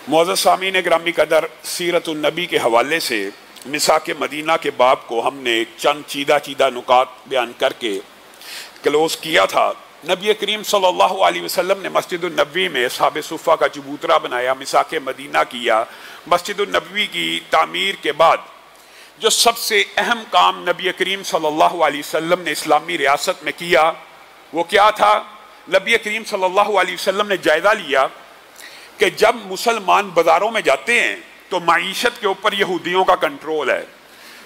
معزز سامعین گرامی قدر، سیرت النبی کے حوالے سے مساک مدینہ کے باب کو ہم نے چند چیدہ نکات بیان کر کے کلوز کیا تھا۔ نبی کریم صلی اللہ علیہ وسلم نے مسجد النبوی میں اصحاب صفہ کا چبوترا بنایا، مساک مدینہ کیا۔ مسجد النبوی کی تعمیر کے بعد جو سب سے اہم کام نبی کریم صلی اللہ علیہ وسلم نے اسلامی ریاست میں کیا وہ کیا تھا؟ نبی کریم صلی اللہ علیہ وسلم نے جائزہ لیا کہ جب مسلمان بازاروں میں جاتے ہیں تو معیشت کے اوپر یہودیوں کا کنٹرول ہے،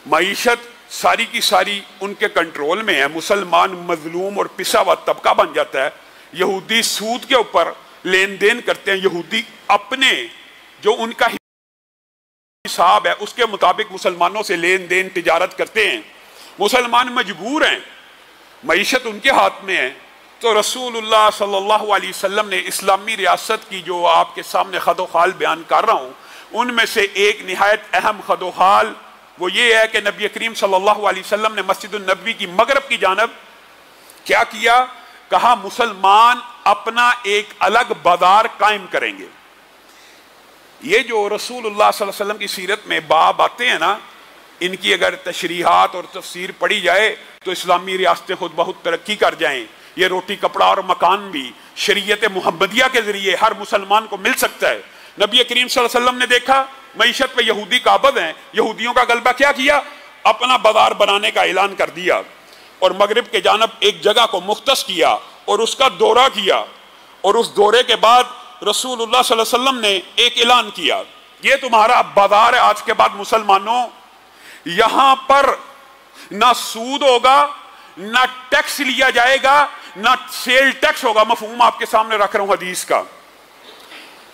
معیشت ساری کی ساری ان کے کنٹرول میں ہے، مسلمان مظلوم اور پسا ہوا طبقہ بن جاتا ہے۔ یہودی سود کے اوپر لین دین کرتے ہیں، یہودی اپنے جو ان کا حساب ہے اس کے مطابق مسلمانوں سے لین دین تجارت کرتے ہیں، مسلمان مجبور ہیں، معیشت ان کے ہاتھ میں ہے۔ تو رسول اللہ صلی اللہ علیہ وسلم نے اسلامی ریاست کی جو آپ کے سامنے خد و خال بیان کر رہا ہوں ان میں سے ایک نہایت اہم خد و خال وہ یہ ہے کہ نبی کریم صلی اللہ علیہ وسلم نے مسجد النبوی کی مغرب کی جانب کیا کیا؟ کہا مسلمان اپنا ایک الگ بازار قائم کریں گے۔ یہ جو رسول اللہ صلی اللہ علیہ وسلم کی سیرت میں باب آتے ہیں نا، ان کی اگر تشریحات اور تفسیر پڑھی جائے تو اسلامی ریاستیں خود بہت ترقی کر جائیں۔ یہ روٹی کپڑا اور مکان بھی شریعت محمدیہ کے ذریعے ہر مسلمان کو مل سکتا ہے۔ نبی کریم صلی اللہ علیہ وسلم نے دیکھا معیشت پہ یہودی قابض ہیں، یہودیوں کا غلبہ کیا اپنا بازار بنانے کا اعلان کر دیا اور مغرب کے جانب ایک جگہ کو مختص کیا اور اس کا دورہ کیا، اور اس دورے کے بعد رسول اللہ صلی اللہ علیہ وسلم نے ایک اعلان کیا، یہ تمہارا بازار ہے آج کے بعد مسلمانوں، یہاں پر نہ سود ہوگا، نہ ٹیکس لیا جائے گا، نہ سیل ٹیکس ہوگا۔ مفہوم آپ کے سامنے رکھ رہا ہوں حدیث کا،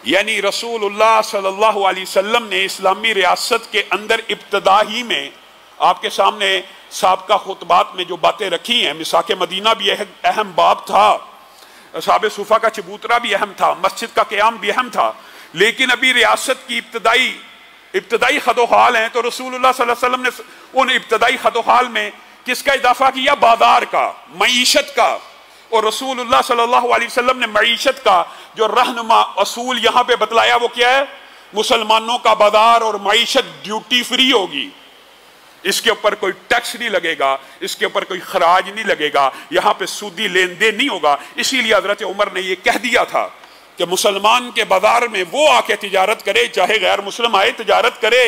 یعنی رسول اللہ صلی اللہ علیہ وسلم نے اسلامی ریاست کے اندر ابتدا ہی میں آپ کے سامنے سابقہ خطبات میں جو باتیں رکھی ہیں، مساک مدینہ بھی اہم باب تھا، اصحاب صفہ کا چبوترا بھی اہم تھا، مسجد کا قیام بھی اہم تھا، لیکن ابھی ریاست کی ابتدائی خد و خال ہیں۔ تو رسول اللہ صلی اللہ علیہ وسلم نے ان ابتدائی خد و خال میں کس کا اضافہ کیا؟ بازار کا، معیشت کا۔ اور رسول اللہ صلی اللہ علیہ وسلم نے معیشت کا جو رہنما اصول یہاں پہ بتلایا وہ کیا ہے؟ مسلمانوں کا بازار اور معیشت ڈیوٹی فری ہوگی، اس کے اوپر کوئی ٹیکس نہیں لگے گا، اس کے اوپر کوئی خراج نہیں لگے گا، یہاں پہ سودی لین دین نہیں ہوگا۔ اسی لیے حضرت عمر نے یہ کہہ دیا تھا کہ مسلمان کے بازار میں وہ آ کے تجارت کرے، چاہے غیر مسلم آئے تجارت کرے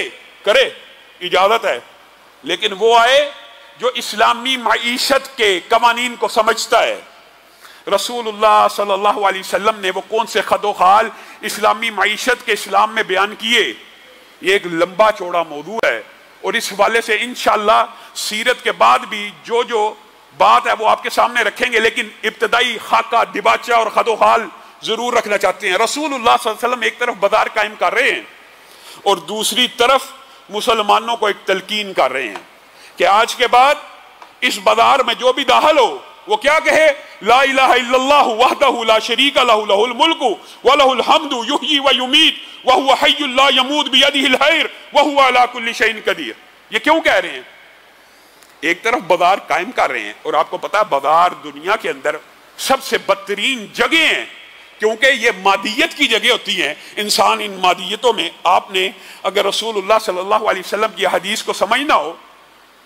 اجازت ہے، لیکن وہ آئے جو اسلامی معیشت کے قوانین کو سمجھتا ہے۔ رسول اللہ صلی اللہ علیہ وسلم نے وہ کون سے خد و خال اسلامی معیشت کے اسلام میں بیان کیے؟ یہ ایک لمبا چوڑا موضوع ہے، اور اس حوالے سے انشاءاللہ سیرت کے بعد بھی جو بات ہے وہ آپ کے سامنے رکھیں گے، لیکن ابتدائی خاکہ دباچہ اور خد و خال ضرور رکھنا چاہتے ہیں۔ رسول اللہ صلی اللہ علیہ وسلم ایک طرف بازار قائم کر رہے ہیں اور دوسری طرف مسلمانوں کو ایک تلقین کر رہے ہیں کہ آج کے بعد اس بازار میں جو بھی داخل ہو وہ کیا کہے؟ لا الہ الا اللہ وحدہ لا شریک لہ لہ الملک ولہ الحمد یحیی و یمیت وہو حی لا یموت بیدہ الخیر وہو علی کل شیء قدیر۔ یہ کیوں کہہ رہے ہیں؟ ایک طرف بازار قائم کر رہے ہیں، اور آپ کو پتا ہے بازار دنیا کے اندر سب سے بدترین جگہ ہیں، کیونکہ یہ مادیت کی جگہ ہوتی ہیں۔ انسان ان مادیتوں میں، آپ نے اگر رسول اللہ صلی اللہ علیہ وسلم کی حدیث کو سمجھنا ہو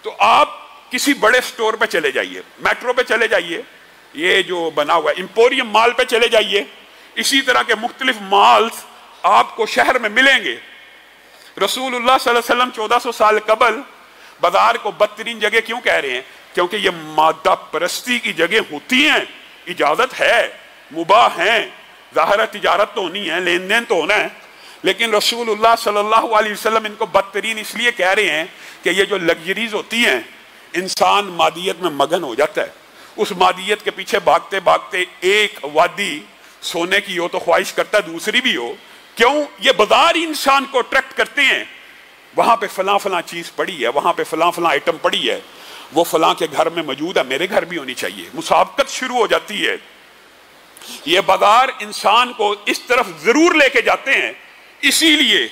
تو آپ کسی بڑے سٹور پہ چلے جائیے، میٹرو پہ چلے جائیے، یہ جو بنا ہوا ہے امپوریم مال پہ چلے جائیے، اسی طرح کے مختلف مالز آپ کو شہر میں ملیں گے۔ رسول اللہ صلی اللہ علیہ وسلم 1400 سال قبل بازار کو بدترین جگہ کیوں کہہ رہے ہیں؟ کیونکہ یہ مادہ پرستی کی جگہ ہوتی ہیں، اجازت ہے، مباح ہیں، ظاہر تجارت تو ہونی ہے، لین دین تو ہونا ہے، لیکن رسول اللہ صلی اللہ علیہ وسلم ان کو بدترین اس لیے کہہ رہے ہیں کہ یہ جو لگژریز ہوتی ہیں، انسان مادیت میں مگن ہو جاتا ہے، اس مادیت کے پیچھے بھاگتے بھاگتے ایک وادی سونے کی ہو تو خواہش کرتا ہے دوسری بھی ہو۔ کیوں؟ یہ بازار انسان کو اٹریکٹ کرتے ہیں، وہاں پہ فلاں چیز پڑی ہے، وہاں پہ فلاں آئٹم پڑی ہے، وہ فلاں کے گھر میں موجود ہے، میرے گھر بھی ہونی چاہیے، مسابقت شروع ہو جاتی ہے۔ یہ بازار انسان کو اس طرف ضرور لے کے جاتے ہیں، اسی لیے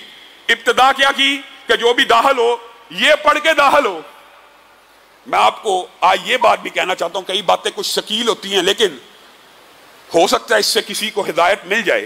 ابتدا کیا کی کہ جو بھی داخل ہو یہ پڑھ کے داخل ہو۔ میں آپ کو آج یہ بات بھی کہنا چاہتا ہوں، کئی باتیں کچھ ثقیل ہوتی ہیں لیکن ہو سکتا ہے اس سے کسی کو ہدایت مل جائے۔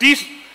30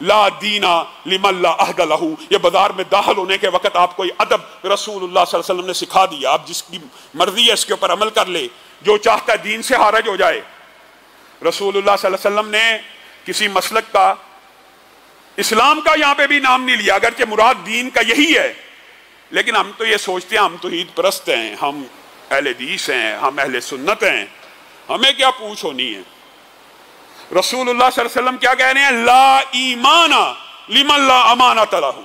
لا دینا لمن لا عہد لہ، یہ بازار میں داخل ہونے کے وقت آپ کو یہ ادب رسول اللہ صلی اللہ علیہ وسلم نے سکھا دیا. آپ جس کی مرضی ہے اس کے اوپر عمل کر لے، جو چاہتا ہے دین سے حرج ہو جائے. رسول اللہ صلی اللہ علیہ وسلم نے کسی مسلک کا، اسلام کا یہاں پہ بھی نام نہیں لیا، اگرچہ مراد دین کا یہی ہے، لیکن ہم تو یہ سوچتے ہیں ہم توحید پرست ہیں، ہم اہل حدیث ہیں، ہم اہل سنت ہیں، ہمیں کیا پوچھ ہونی ہے. رسول اللہ صلی اللہ علیہ وسلم کیا کہہ رہے ہیں؟ لا ایمان لمن لا امانۃ لہ،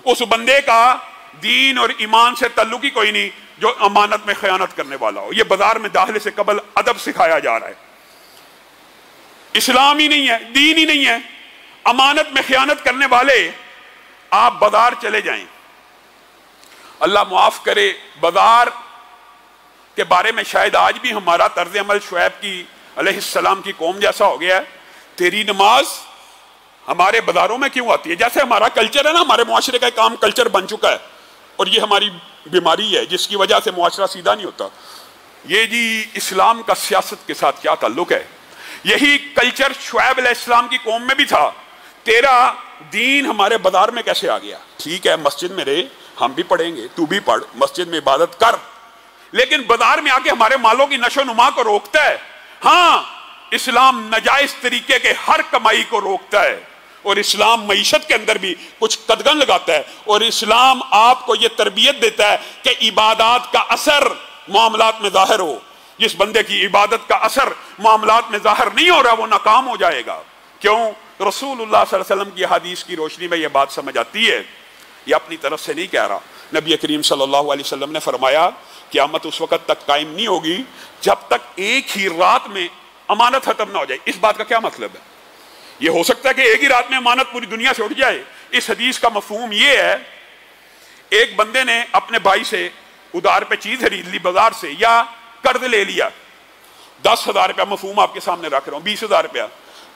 اس بندے کا دین اور ایمان سے تعلق ہی کوئی نہیں جو امانت میں خیانت کرنے والا ہو. یہ بازار میں داخلے سے قبل ادب سکھایا جا رہا ہے. اسلام ہی نہیں ہے، دین ہی نہیں ہے، امانت میں خیانت کرنے والے آپ بازار چلے جائیں. اللہ معاف کرے، بازار کے بارے میں شاید آج بھی ہمارا طرز عمل شعیب کی علیہ السلام کی قوم جیسا ہو گیا ہے. تیری نماز ہمارے بازاروں میں کیوں آتی ہے؟ جیسے ہمارا کلچر ہے نا، ہمارے معاشرے کا ایک عام کلچر بن چکا ہے، اور یہ ہماری بیماری ہے جس کی وجہ سے معاشرہ سیدھا نہیں ہوتا. یہ جی اسلام کا سیاست کے ساتھ کیا تعلق ہے؟ یہی کلچر شعیب علیہ السلام کی قوم میں بھی تھا. تیرا دین ہمارے بازار میں کیسے آ گیا؟ ٹھیک ہے مسجد میں رہے، ہم بھی پڑھیں گے، تو بھی پڑھ، مسجد میں عبادت کر، لیکن بازار میں آ کے ہمارے مالوں کی نشو و نما کو روکتا ہے. ہاں اسلام ناجائز طریقے کے ہر کمائی کو روکتا ہے، اور اسلام معیشت کے اندر بھی کچھ قدغن لگاتا ہے، اور اسلام آپ کو یہ تربیت دیتا ہے کہ عبادات کا اثر معاملات میں ظاہر ہو. جس بندے کی عبادت کا اثر معاملات میں ظاہر نہیں ہو رہا وہ ناکام ہو جائے گا. کیوں؟ رسول اللہ صلی اللہ علیہ وسلم کی حدیث کی روشنی میں یہ بات سمجھ آتی ہے. یہ اپنی طرف سے نہیں کہہ رہا. نبی کریم صلی اللہ علیہ وسلم نے فرمایا قیامت اس وقت تک قائم نہیں ہوگی جب تک ایک ہی رات میں امانت ختم نہ ہو جائے. اس بات کا کیا مطلب ہے؟ یہ ہو سکتا ہے کہ ایک ہی رات میں امانت پوری دنیا سے اٹھ جائے. اس حدیث کا مفہوم یہ ہے، ایک بندے نے اپنے بھائی سے ادھار پہ چیز خرید لی بازار سے، یا قرض لے لیا 10,000 روپیہ، مفہوم آپ کے سامنے رکھ رہا ہوں، 20,000 روپیہ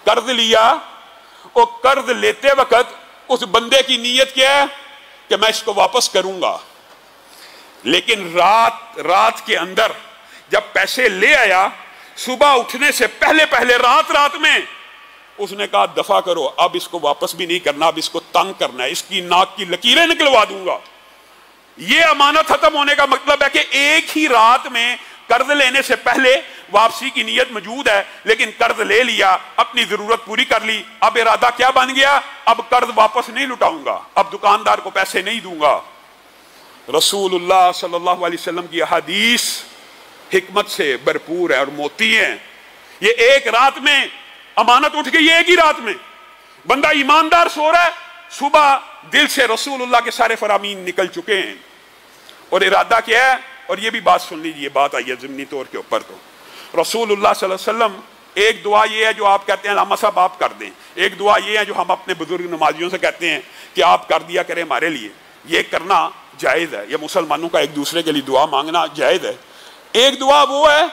قرض لیا. اور قرض لیتے وقت اس بندے کی نیت کیا ہے کہ میں اس کو واپس کروں گا، لیکن رات کے اندر جب پیسے لے آیا، صبح اٹھنے سے پہلے رات میں اس نے کہا دفع کرو، اب اس کو واپس بھی نہیں کرنا، اب اس کو تنگ کرنا ہے، اس کی ناک کی لکیریں نکلوا دوں گا. یہ امانت ختم ہونے کا مطلب ہے کہ ایک ہی رات میں قرض لینے سے پہلے واپسی کی نیت موجود ہے، لیکن قرض لے لیا، اپنی ضرورت پوری کر لی، اب ارادہ کیا بن گیا؟ اب قرض واپس نہیں لٹاؤں گا، اب دکاندار کو پیسے نہیں دوں گا. رسول اللہ صلی اللہ علیہ وسلم کی حدیث حکمت سے بھرپور ہے اور موتی ہیں. یہ ایک رات میں امانت اٹھ گئی، ایک ہی رات میں بندہ ایماندار سو رہا ہے، صبح دل سے رسول اللہ کے سارے فرامین نکل چکے ہیں، اور ارادہ کیا ہے؟ اور یہ بھی بات سن لیجیے، بات آئی ہے ضمنی طور کے اوپر. تو رسول اللہ صلی اللہ علیہ وسلم، ایک دعا یہ ہے جو آپ کہتے ہیں علامہ صاحب آپ کر دیں، ایک دعا یہ ہے جو ہم اپنے بزرگ نمازیوں سے کہتے ہیں کہ آپ کر دیا کریں ہمارے لیے. یہ کرنا جائز ہے، یہ مسلمانوں کا ایک دوسرے کے لیے دعا مانگنا جائز ہے. ایک دعا وہ ہے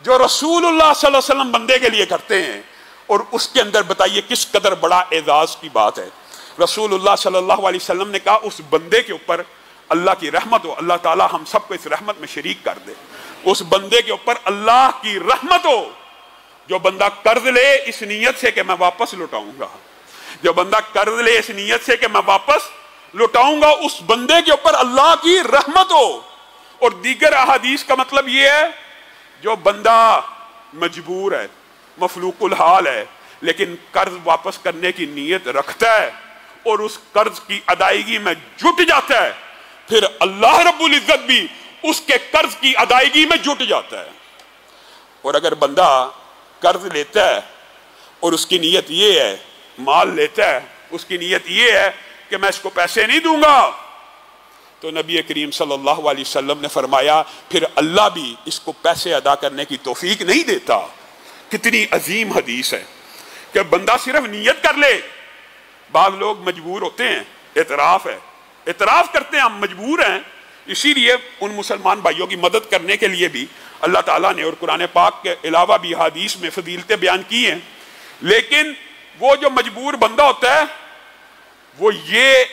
جو رسول اللہ صلی اللہ علیہ وسلم بندے کے لیے کرتے ہیں، اور اس کے اندر بتائیے کس قدر بڑا اعزاز کی بات ہے. رسول اللہ صلی اللہ علیہ وسلم نے کہا اس بندے کے اوپر اللہ کی رحمت ہو، اللہ تعالی ہم سب کو اس رحمت میں شریک کر دے. اس بندے کے اوپر اللہ کی رحمت ہو جو بندہ قرض لے اس نیت سے کہ میں واپس لوٹاؤں گا، جو بندہ قرض لے اس نیت سے کہ میں واپس لوٹاؤں گا، اس بندے کے اوپر اللہ کی رحمت ہو. اور دیگر احادیث کا مطلب یہ ہے جو بندہ مجبور ہے، مفلوق الحال ہے، لیکن قرض واپس کرنے کی نیت رکھتا ہے اور اس قرض کی ادائیگی میں جٹ جاتا ہے، پھر اللہ رب العزت بھی اس کے قرض کی ادائیگی میں جٹ جاتا ہے. اور اگر بندہ قرض لیتا ہے اور اس کی نیت یہ ہے، مال لیتا ہے اس کی نیت یہ ہے کہ میں اس کو پیسے نہیں دوں گا، تو نبی کریم صلی اللہ علیہ وسلم نے فرمایا پھر اللہ بھی اس کو پیسے ادا کرنے کی توفیق نہیں دیتا. کتنی عظیم حدیث ہے کہ بندہ صرف نیت کر لے. بعض لوگ مجبور ہوتے ہیں، اعتراف ہے، اعتراف کرتے ہیں ہم مجبور ہیں، اسی لیے ان مسلمان بھائیوں کی مدد کرنے کے لیے بھی اللہ تعالیٰ نے اور قرآن پاک کے علاوہ بھی حدیث میں فضیلتیں بیان کی ہیں. لیکن وہ جو مجبور بندہ ہوتا ہے وہ یہ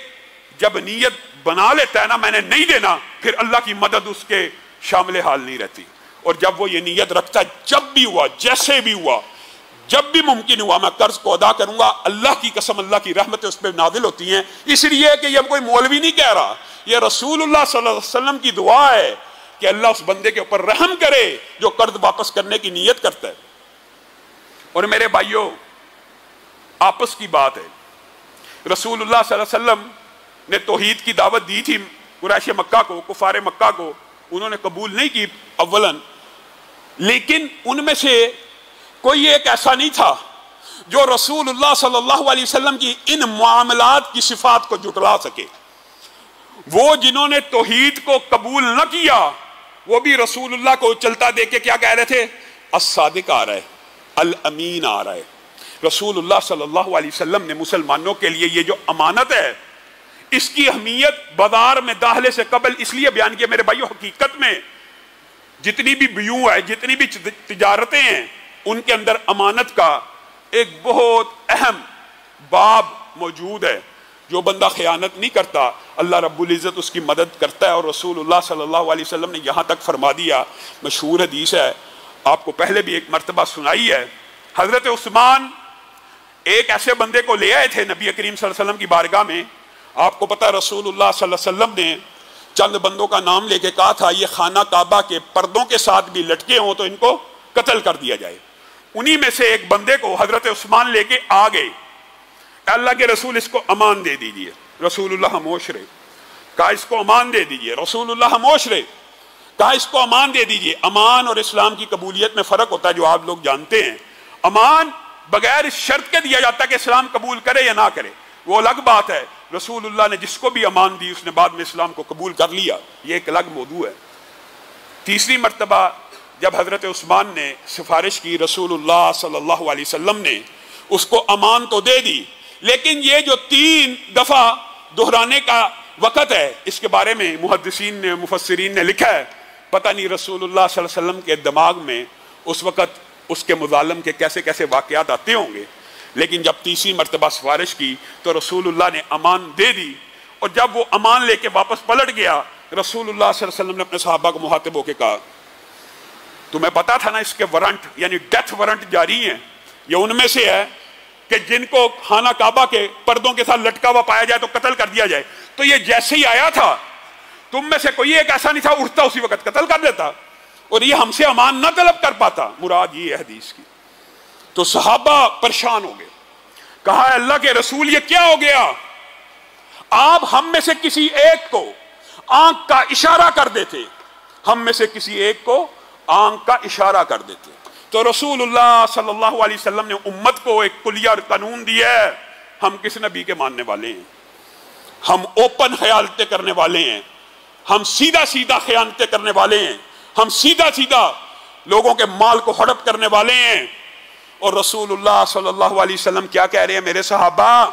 جب نیت بنا لیتا ہے نا میں نے نہیں دینا، پھر اللہ کی مدد اس کے شامل حال نہیں رہتی. اور جب وہ یہ نیت رکھتا ہے جب بھی ہوا، جیسے بھی ہوا، جب بھی ممکن ہوا میں قرض کو ادا کروں گا. اللہ کی قسم اللہ کی رحمتیں اس پہ نازل ہوتی ہیں. اس لیے کہ یہ کوئی مولوی نہیں کہہ رہا, یہ رسول اللہ صلی اللہ علیہ وسلم کی دعا ہے کہ اللہ اس بندے کے اوپر رحم کرے جو قرض واپس کرنے کی نیت کرتا ہے. اور میرے بھائیوں, آپس کی بات ہے, رسول اللہ صلی اللہ علیہ وسلم نے توحید کی دعوت دی تھی قریش مکہ کو, کفار مکہ کو, انہوں نے قبول نہیں کی اولاً, لیکن ان میں سے کوئی ایک ایسا نہیں تھا جو رسول اللہ صلی اللہ علیہ وسلم کی ان معاملات کی صفات کو جھٹلا سکے. وہ جنہوں نے توحید کو قبول نہ کیا وہ بھی رسول اللہ کو چلتا دیکھ کے کیا کہہ رہے تھے؟ الصادق آ رہا ہے, الامین آ رہا ہے. رسول اللہ صلی اللہ علیہ وسلم نے مسلمانوں کے لیے یہ جو امانت ہے اس کی اہمیت بازار میں داخلے سے قبل اس لیے بیان کیا میرے بھائیو. حقیقت میں جتنی بھی بیوع ہے, جتنی بھی تجارتیں ہیں, ان کے اندر امانت کا ایک بہت اہم باب موجود ہے. جو بندہ خیانت نہیں کرتا اللہ رب العزت اس کی مدد کرتا ہے. اور رسول اللہ صلی اللہ علیہ وسلم نے یہاں تک فرما دیا, مشہور حدیث ہے, آپ کو پہلے بھی ایک مرتبہ سنائی ہے. حضرت عثمان ایک ایسے بندے کو لے آئے تھے نبی کریم صلی اللہ علیہ وسلم کی بارگاہ میں. آپ کو پتا رسول اللہ صلی اللہ علیہ وسلم نے چند بندوں کا نام لے کے کہا تھا یہ خانہ کعبہ کے پردوں کے ساتھ بھی لٹکے ہوں تو ان کو قتل کر دیا جائے. انہی میں سے ایک بندے کو حضرت عثمان لے کے آ گئے, اللہ کے رسول اس کو امان دے دیجئے. رسول اللہ خاموش رہے, کہا اس کو امان دے دیجئے. رسول اللہ خاموش رہے, کہا اس کو امان دے دیجئے. امان اور اسلام کی قبولیت میں فرق ہوتا ہے جو آپ لوگ جانتے ہیں. امان بغیر اس شرط کے دیا جاتا ہے کہ اسلام قبول کرے یا نہ کرے, وہ الگ بات ہے. رسول اللہ نے جس کو بھی امان دی اس نے بعد میں اسلام کو قبول کر لیا, یہ ایک الگ موضوع ہے. تیسری مرتبہ جب حضرت عثمان نے سفارش کی, رسول اللہ صلی اللہ علیہ وسلم نے اس کو امان تو دے دی, لیکن یہ جو 3 دفعہ دہرانے کا وقت ہے اس کے بارے میں محدثین نے مفسرین نے لکھا ہے, پتہ نہیں رسول اللہ صلی اللہ علیہ وسلم کے دماغ میں اس وقت اس کے مظالم کے کیسے کیسے واقعات آتے ہوں گے. لیکن جب تیسری مرتبہ سفارش کی تو رسول اللہ نے امان دے دی, اور جب وہ امان لے کے واپس پلٹ گیا رسول اللہ صلی اللہ علیہ وسلم نے اپنے صحابہ کو مخاطب ہو کے کہا تمہیں پتا تھا نا اس کے وارنٹ یعنی ڈیتھ وارنٹ جاری ہیں, یہ ان میں سے ہے کہ جن کو خانہ کعبہ کے پردوں کے ساتھ لٹکا ہوا پایا جائے تو قتل کر دیا جائے. تو یہ جیسے ہی آیا تھا تم میں سے کوئی ایک ایسا نہیں تھا اٹھتا اسی وقت قتل کر دیتا, اور یہ ہم سے امان نہ طلب کر پاتا. مراد یہ ہے حدیث کی. تو صحابہ پریشان ہو گئے, کہا اللہ کے رسول یہ کیا ہو گیا؟ آپ ہم میں سے کسی ایک کو آنکھ کا اشارہ کر دیتے, ہم میں سے کسی ایک کو آنکھ کا اشارہ کر دیتے. تو رسول اللہ صلی اللہ علیہ وسلم نے امت کو ایک کلیہ قانون دیا ہے, ہم کس نبی کے ماننے والے ہیں؟ ہم اوپن خیانتیں کرنے والے ہیں, ہم سیدھا سیدھا خیانتیں کرنے والے ہیں, ہم سیدھا سیدھا لوگوں کے مال کو ہڑپ کرنے والے ہیں. اور رسول اللہ صلی اللہ علیہ وسلم کیا کہہ رہے ہیں میرے صحابہ,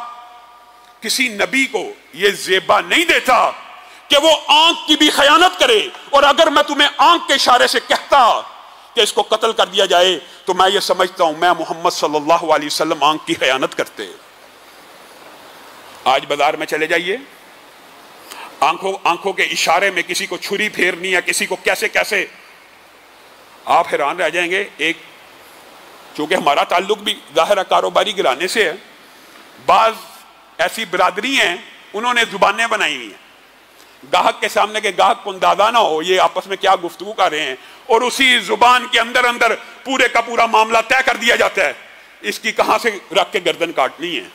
کسی نبی کو یہ زیبا نہیں دیتا کہ وہ آنکھ کی بھی خیانت کرے, اور اگر میں تمہیں آنکھ کے اشارے سے کہتا کہ اس کو قتل کر دیا جائے تو میں یہ سمجھتا ہوں میں محمد صلی اللہ علیہ وسلم آنکھ کی خیانت کرتے. آج بازار میں چلے جائیے, آنکھوں کے اشارے میں کسی کو چھری پھیرنی ہے, کسی کو کیسے کیسے, آپ حیران رہ جائیں گے. ایک چونکہ ہمارا تعلق بھی ظاہرہ کاروباری گھرانے سے ہے, بعض ایسی برادری ہیں انہوں نے زبانیں بنائی ہوئی ہیں, گاہک کے سامنے کے گاہک کو اندازہ نہ ہو یہ آپس میں کیا گفتگو کر رہے ہیں, اور اسی زبان کے اندر اندر پورے کا پورا معاملہ طے کر دیا جاتا ہے, اس کی کہاں سے رکھ کے گردن کاٹنی ہے.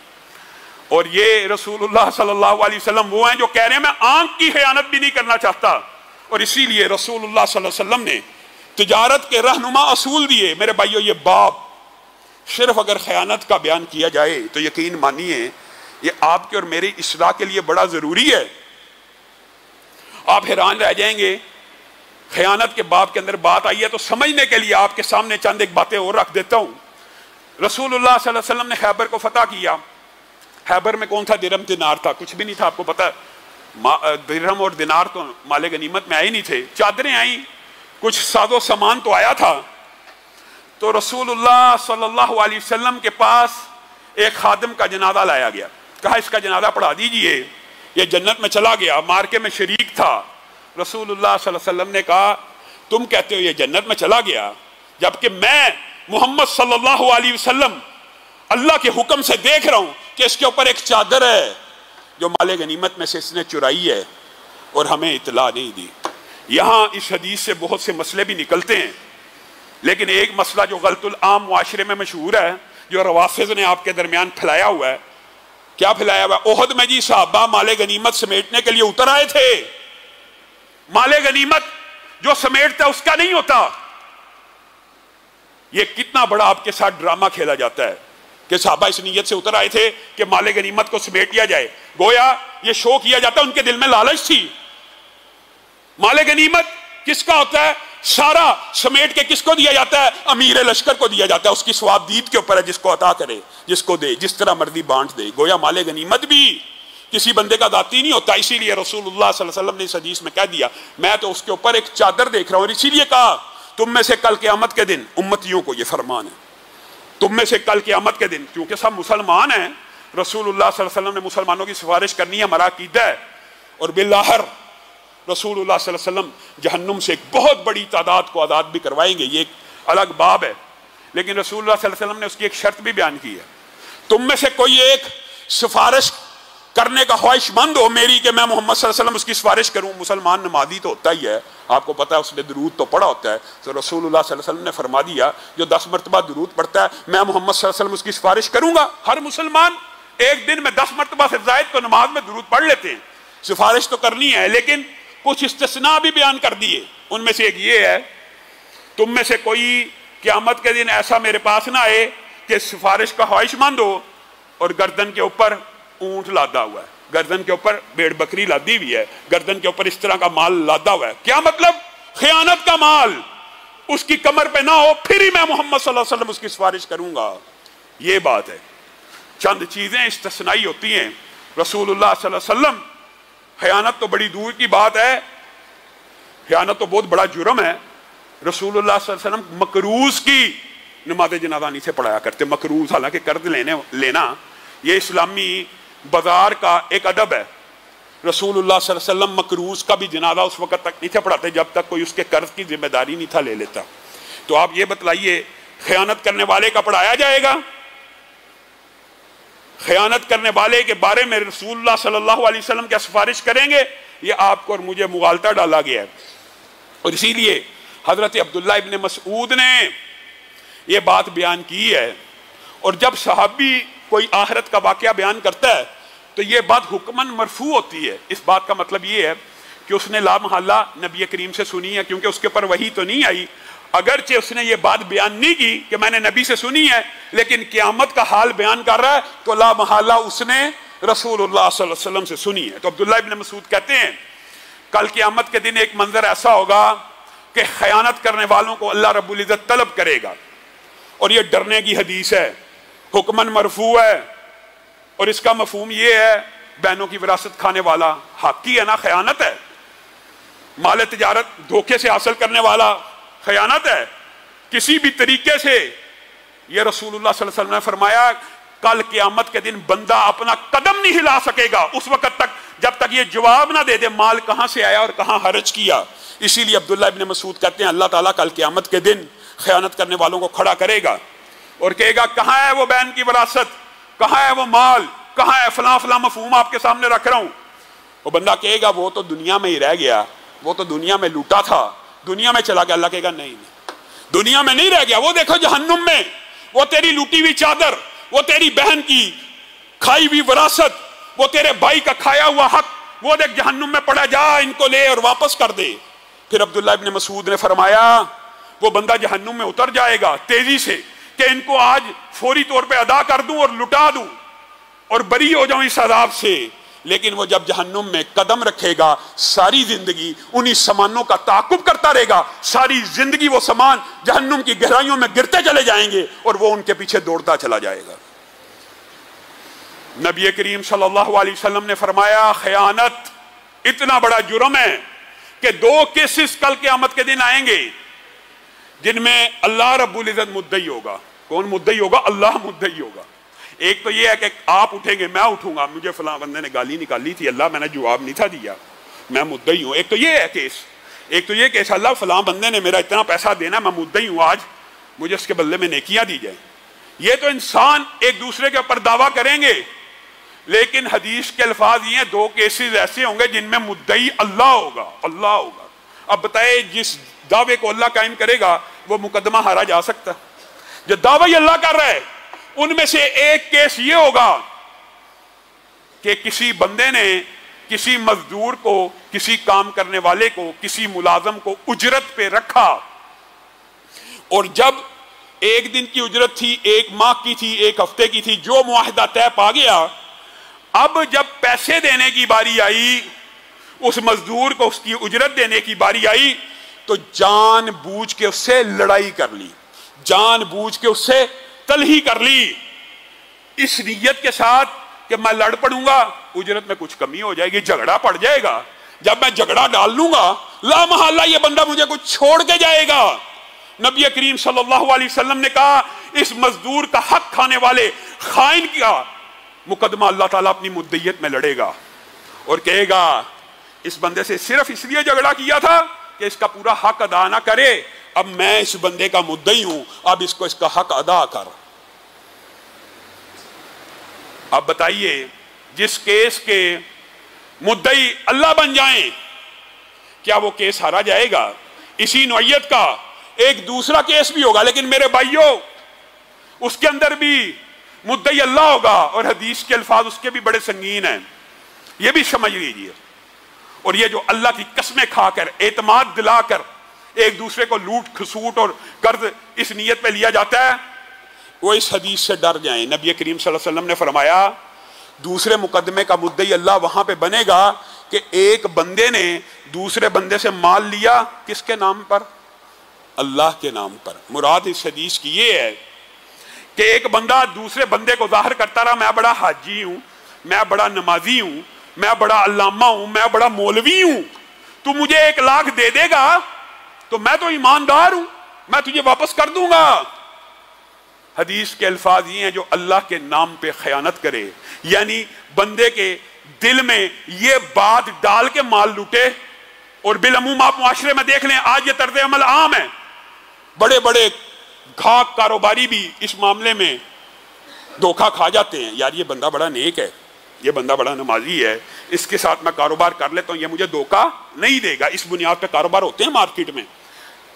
اور یہ رسول اللہ صلی اللہ علیہ وسلم وہ ہیں جو کہہ رہے ہیں میں آنکھ کی خیانت بھی نہیں کرنا چاہتا. اور اسی لیے رسول اللہ صلی اللہ علیہ وسلم نے تجارت کے رہنما اصول دیے. میرے بھائیو یہ باب صرف اگر خیانت کا بیان کیا جائے تو یقین مانیے یہ آپ کے اور میری اصلاح کے لیے بڑا ضروری ہے. آپ حیران رہ جائیں گے, خیانت کے باب کے اندر بات آئی ہے تو سمجھنے کے لیے آپ کے سامنے چند ایک باتیں اور رکھ دیتا ہوں. رسول اللہ صلی اللہ علیہ وسلم نے خیبر کو فتح کیا. خیبر میں کون تھا؟ درہم دینار تھا, کچھ بھی نہیں تھا. آپ کو پتا درہم اور دینار تو مال غنیمت میں آئے نہیں تھے, چادریں آئیں, کچھ ساز و سامان تو آیا تھا. تو رسول اللہ صلی اللہ علیہ وسلم کے پاس ایک خادم کا جنازہ لایا گیا, کہا اس کا جنازہ پڑھا دیجئے, یہ جنت میں چلا گیا, مارکے میں شریک تھا. رسول اللہ صلی اللہ علیہ وسلم نے کہا تم کہتے ہو یہ جنت میں چلا گیا, جبکہ میں محمد صلی اللہ علیہ وسلم اللہ کے حکم سے دیکھ رہا ہوں کہ اس کے اوپر ایک چادر ہے جو مال غنیمت میں سے اس نے چرائی ہے اور ہمیں اطلاع نہیں دی. یہاں اس حدیث سے بہت سے مسئلے بھی نکلتے ہیں، لیکن ایک مسئلہ جو غلط العام معاشرے میں مشہور ہے، جو روافض نے آپ کے درمیان پھیلایا ہوا ہے. کیا پھیلایا ہوا ہے؟ احد میں جی صحابہ مال غنیمت سمیٹنے کے لیے اتر آئے تھے. مال غنیمت جو سمیٹتا اس کا نہیں ہوتا. یہ کتنا بڑا آپ کے ساتھ ڈرامہ کھیلا جاتا ہے کہ صحابہ اس نیت سے اتر آئے تھے کہ مال غنیمت کو سمیٹ لیا جائے. گویا یہ شو کیا جاتا ہے، ان کے دل میں لالچ تھی. مال غنیمت کس کا ہوتا ہے؟ سارا سمیٹ کے کس کو دیا جاتا ہے؟ امیر لشکر کو دیا جاتا ہے. اس کی ثوابدید کے اوپر ہے، جس کو عطا کرے، جس کو دے، جس طرح مرضی بانٹ دے. گویا مال غنیمت بھی کسی بندے کا ذاتی نہیں ہوتا. اسی لیے رسول اللہ صلی اللہ علیہ وسلم نے اس حدیث میں کہہ دیا میں تو اس کے اوپر ایک چادر دیکھ رہا ہوں. اور اسی لیے کہا تم میں سے کل قیامت کے دن، امتیوں کو یہ فرمان ہے، تم میں سے کل قیامت کے دن، کیونکہ سب مسلمان ہیں، رسول اللہ صلی اللہ علیہ وسلم نے مسلمانوں کی سفارش کرنی ہے، ہمارا عقیدہ ہے. اور بالآخر رسول اللہ صلی اللہ علیہ وسلم جہنم سے ایک بہت بڑی تعداد کو آزاد بھی کروائیں گے. یہ ایک الگ باب ہے. لیکن رسول اللہ صلی اللہ علیہ وسلم نے اس کی ایک شرط بھی بیان کی ہے. تم میں سے کوئی ایک سفارش کرنے کا خواہش مند ہو میری کہ میں محمد صلی اللہ علیہ وسلم اس کی سفارش کروں. مسلمان نمازی تو ہوتا ہی ہے، آپ کو پتا ہے، اس نے درود تو پڑھا ہوتا ہے. تو رسول اللہ صلی اللہ علیہ وسلم نے فرما دیا جو 10 مرتبہ درود پڑھتا ہے میں محمد صلی اللہ علیہ وسلم اس کی سفارش کروں گا. ہر مسلمان ایک دن میں 10 مرتبہ سے زائد تو نماز میں درود پڑھ لیتے ہیں. سفارش تو کرنی ہے، لیکن کچھ استثناء بھی بیان کر دیے. ان میں سے ایک یہ ہے تم میں سے کوئی قیامت کے دن ایسا میرے پاس نہ آئے کہ سفارش کا خواہش مند ہو اور گردن کے اوپر اونٹ لادا ہوا ہے، گردن کے اوپر بھیڑ بکری لادی ہوئی ہے، گردن کے اوپر اس طرح کا مال لادا ہوا ہے. کیا مطلب؟ خیانت کا مال اس کی کمر پہ نہ ہو، پھر ہی میں محمد صلی اللہ علیہ وسلم اس کی سفارش کروں گا. یہ بات ہے. چند چیزیں استثنائی ہوتی ہیں. رسول اللہ صلی اللہ علیہ وسلم، خیانت تو بڑی دور کی بات ہے، خیانت تو بہت بڑا جرم ہے. رسول اللہ صلی اللہ علیہ وسلم مکروز کی نماز جنازہ نہیں سے پڑھایا کرتے. مکروز حالانکہ قرض لینا یہ اسلامی بازار کا ایک ادب ہے. رسول اللہ صلی اللہ علیہ وسلم مکروز کا بھی جنازہ اس وقت تک نہیں تھے پڑھاتے جب تک کوئی اس کے قرض کی ذمہ داری نہیں تھا لے لیتا. تو آپ یہ بتلائیے خیانت کرنے والے کا پڑھایا جائے گا؟ خیانت کرنے والے کے بارے میں رسول اللہ صلی اللہ علیہ وسلم کیا سفارش کریں گے؟ یہ آپ کو اور مجھے مغالطہ ڈالا گیا ہے. اور اسی لیے حضرت عبداللہ ابن مسعود نے یہ بات بیان کی ہے. اور جب صحابی کوئی آخرت کا واقعہ بیان کرتا ہے تو یہ بات حکماً مرفوع ہوتی ہے. اس بات کا مطلب یہ ہے کہ اس نے لا محالہ نبی کریم سے سنی ہے، کیونکہ اس کے اوپر وحی تو نہیں آئی. اگرچہ اس نے یہ بات بیان نہیں کی کہ میں نے نبی سے سنی ہے، لیکن قیامت کا حال بیان کر رہا ہے تو لا محالہ اس نے رسول اللہ صلی اللہ علیہ وسلم سے سنی ہے. تو عبداللہ ابن مسعود کہتے ہیں کل قیامت کے دن ایک منظر ایسا ہوگا کہ خیانت کرنے والوں کو اللہ رب العزت طلب کرے گا. اور یہ ڈرنے کی حدیث ہے، حکماً مرفوع ہے. اور اس کا مفہوم یہ ہے بہنوں کی وراثت کھانے والا حقی ہے نا، خیانت ہے. مال تجارت دھوکے سے حاصل کرنے والا خیانت ہے. کسی بھی طریقے سے یہ رسول اللہ صلی اللہ علیہ وسلم نے فرمایا کل قیامت کے دن بندہ اپنا قدم نہیں ہلا سکے گا اس وقت تک جب تک یہ جواب نہ دے دے مال کہاں سے آیا اور کہاں خرچ کیا. اسی لیے عبداللہ ابن مسعود کہتے ہیں اللہ تعالیٰ کل قیامت کے دن خیانت کرنے والوں کو کھڑا کرے گا اور کہے گا کہاں ہے وہ بہن کی وراثت، کہاں ہے وہ مال، کہاں ہے فلاں فلاں مفہوم آپ کے سامنے رکھ رہا ہوں. وہ بندہ کہے گا وہ تو دنیا میں ہی رہ گیا، وہ تو دنیا میں لوٹا تھا، دنیا میں چلا گیا. اللہ کہے گا نہیں دنیا میں نہیں رہ گیا، وہ دیکھو جہنم میں، وہ تیری لوٹی ہوئی چادر، وہ تیری بہن کی کھائی ہوئی وراثت، وہ تیرے بھائی کا کھایا ہوا حق، وہ دیکھ جہنم میں پڑا، جا ان کو لے اور واپس کر دے. پھر عبداللہ ابن مسعود نے فرمایا وہ بندہ جہنم میں اتر جائے گا تیزی سے کہ ان کو آج فوری طور پہ ادا کر دوں اور لٹا دوں اور بری ہو جاؤں اس عذاب سے. لیکن وہ جب جہنم میں قدم رکھے گا ساری زندگی انہی سامانوں کا تعاقب کرتا رہے گا، ساری زندگی وہ سامان جہنم کی گہرائیوں میں گرتے چلے جائیں گے اور وہ ان کے پیچھے دوڑتا چلا جائے گا. نبی کریم صلی اللہ علیہ وسلم نے فرمایا خیانت اتنا بڑا جرم ہے کہ 2 کیسز کل قیامت کے دن آئیں گے جن میں اللہ رب العزت مدعی ہوگا. کون مدعی ہوگا؟ اللہ مدعی ہوگا. ایک تو یہ ہے کہ آپ اٹھیں گے، میں اٹھوں گا، مجھے فلاں بندے نے گالی نکالی تھی، اللہ میں نے جواب نہیں تھا دیا، میں مدعی ہوں. ایک تو یہ ہے کیس، ایک تو یہ کیس اللہ فلاں بندے نے میرا اتنا پیسہ دینا، میں مدعی ہوں، آج مجھے اس کے بدلے میں نیکیاں دی جائیں. یہ تو انسان ایک دوسرے کے اوپر دعویٰ کریں گے، لیکن حدیث کے الفاظ یہ ہیں 2 کیسز ایسے ہوں گے جن میں مدعی اللہ ہوگا. اللہ ہوگا. اب بتائے جس دعوے کو اللہ قائم کرے گا وہ مقدمہ ہارا جا سکتا؟ جو دعوی اللہ کر رہا ہے ان میں سے ایک کیس یہ ہوگا کہ کسی بندے نے کسی مزدور کو، کسی کام کرنے والے کو، کسی ملازم کو اجرت پہ رکھا، اور جب 1 دن کی اجرت تھی، 1 ماہ کی تھی، 1 ہفتے کی تھی، جو معاہدہ طے پا گیا، اب جب پیسے دینے کی باری آئی، اس مزدور کو اس کی اجرت دینے کی باری آئی، تو جان بوجھ کے اس سے لڑائی کر لی، جان بوجھ کے اس سے تلہی کر لی، اس نیت کے ساتھ کہ میں لڑ پڑوں گا، اجرت میں کچھ کمی ہو جائے گی، جھگڑا پڑ جائے گا. جب میں جھگڑا ڈال لوں گا لا محالہ یہ بندہ مجھے کچھ چھوڑ کے جائے گا. نبی کریم صلی اللہ علیہ وسلم نے کہا اس مزدور کا حق کھانے والے خائن کا مقدمہ اللہ تعالیٰ اپنی مدعیت میں لڑے گا اور کہے گا اس بندے سے صرف اس لیے جھگڑا کیا تھا کہ اس کا پورا حق ادا نہ کرے، اب میں اس بندے کا مدعی ہوں، اب اس کو اس کا حق ادا کر. اب بتائیے جس کیس کے مدعی اللہ بن جائیں کیا وہ کیس ہارا جائے گا؟ اسی نوعیت کا ایک دوسرا کیس بھی ہوگا، لیکن میرے بھائیوں اس کے اندر بھی مدعی اللہ ہوگا اور حدیث کے الفاظ اس کے بھی بڑے سنگین ہیں، یہ بھی سمجھ لیجیے. اور یہ جو اللہ کی قسمیں کھا کر، اعتماد دلا کر ایک دوسرے کو لوٹ کھسوٹ اور قرض اس نیت پہ لیا جاتا ہے، وہ اس حدیث سے ڈر جائیں. نبی کریم صلی اللہ علیہ وسلم نے فرمایا دوسرے مقدمے کا مدعی اللہ وہاں پہ بنے گا کہ ایک بندے نے دوسرے بندے سے مال لیا، کس کے نام پر؟ اللہ کے نام پر. مراد اس حدیث کی یہ ہے کہ ایک بندہ دوسرے بندے کو ظاہر کرتا رہا میں بڑا حاجی ہوں، میں بڑا نمازی ہوں، میں بڑا علامہ ہوں، میں بڑا مولوی ہوں، تو مجھے 1 لاکھ دے دے گا تو میں تو ایماندار ہوں، میں تجھے واپس کر دوں گا. حدیث کے الفاظ یہ ہیں جو اللہ کے نام پہ خیانت کرے، یعنی بندے کے دل میں یہ بات ڈال کے مال لوٹے. اور بالعموم آپ معاشرے میں دیکھ لیں آج یہ طرز عمل عام ہے، بڑے بڑے گھاک کاروباری بھی اس معاملے میں دھوکہ کھا جاتے ہیں. یار یہ بندہ بڑا نیک ہے، یہ بندہ بڑا نمازی ہے، اس کے ساتھ میں کاروبار کر لیتا ہوں، یہ مجھے دھوکہ نہیں دے گا. اس بنیاد پہ کاروبار ہوتے ہیں مارکیٹ میں،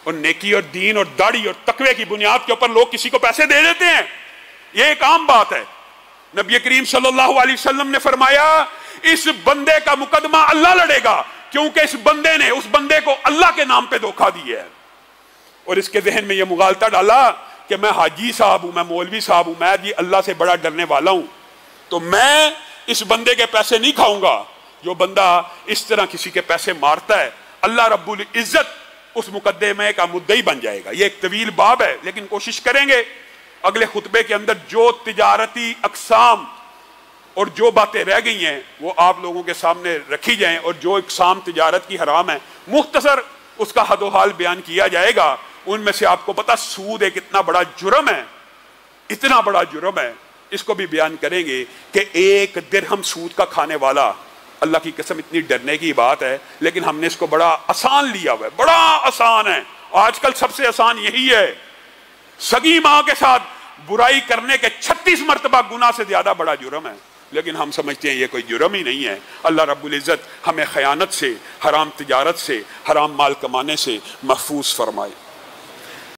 اور نیکی اور دین اور داڑھی اور تقوی کی بنیاد کے اوپر لوگ کسی کو پیسے دے دیتے ہیں، یہ ایک عام بات ہے. نبی کریم صلی اللہ علیہ وسلم نے فرمایا اس بندے کا مقدمہ اللہ لڑے گا کیونکہ اس بندے نے اس بندے کو اللہ کے نام پہ دھوکہ دیا ہے، اور اس کے ذہن میں یہ مغالطہ ڈالا کہ میں حاجی صاحب ہوں، میں مولوی صاحب ہوں، میں جی اللہ سے بڑا ڈرنے والا ہوں، تو میں اس بندے کے پیسے نہیں کھاؤں گا. جو بندہ اس طرح کسی کے پیسے مارتا ہے اللہ رب العزت اس مقدمے کا مدعی بن جائے گا. یہ ایک طویل باب ہے لیکن کوشش کریں گے اگلے خطبے کے اندر جو تجارتی اقسام اور جو باتیں رہ گئی ہیں وہ آپ لوگوں کے سامنے رکھی جائیں، اور جو اقسام تجارت کی حرام ہے مختصر اس کا حد و حال بیان کیا جائے گا. ان میں سے آپ کو پتا سود ایک اتنا بڑا جرم ہے، اتنا بڑا جرم ہے، اس کو بھی بیان کریں گے کہ 1 درہم سود کا کھانے والا، اللہ کی قسم اتنی ڈرنے کی بات ہے لیکن ہم نے اس کو بڑا آسان لیا ہوا ہے، بڑا آسان ہے. آج کل سب سے آسان یہی ہے، سگی ماں کے ساتھ برائی کرنے کے 36 مرتبہ گناہ سے زیادہ بڑا جرم ہے، لیکن ہم سمجھتے ہیں یہ کوئی جرم ہی نہیں ہے. اللہ رب العزت ہمیں خیانت سے، حرام تجارت سے، حرام مال کمانے سے محفوظ فرمائے.